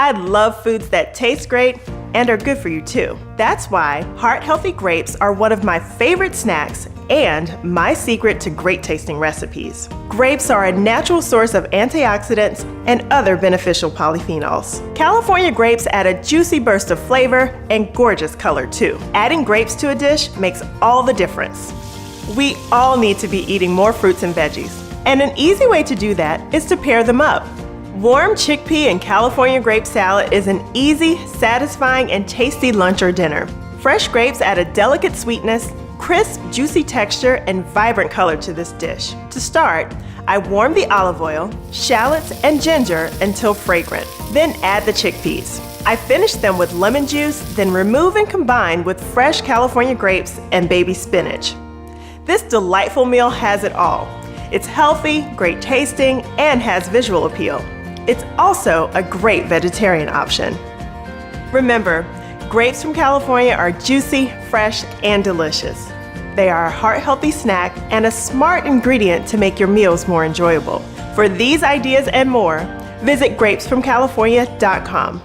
I love foods that taste great and are good for you too. That's why heart-healthy grapes are one of my favorite snacks and my secret to great tasting recipes. Grapes are a natural source of antioxidants and other beneficial polyphenols. California grapes add a juicy burst of flavor and gorgeous color too. Adding grapes to a dish makes all the difference. We all need to be eating more fruits and veggies, and an easy way to do that is to pair them up. Warm chickpea and California grape salad is an easy, satisfying, and tasty lunch or dinner. Fresh grapes add a delicate sweetness, crisp, juicy texture, and vibrant color to this dish. To start, I warm the olive oil, shallots, and ginger until fragrant. Then add the chickpeas. I finish them with lemon juice, then remove and combine with fresh California grapes and baby spinach. This delightful meal has it all. It's healthy, great tasting, and has visual appeal. It's also a great vegetarian option. Remember, grapes from California are juicy, fresh, and delicious. They are a heart-healthy snack and a smart ingredient to make your meals more enjoyable. For these ideas and more, visit grapesfromcalifornia.com.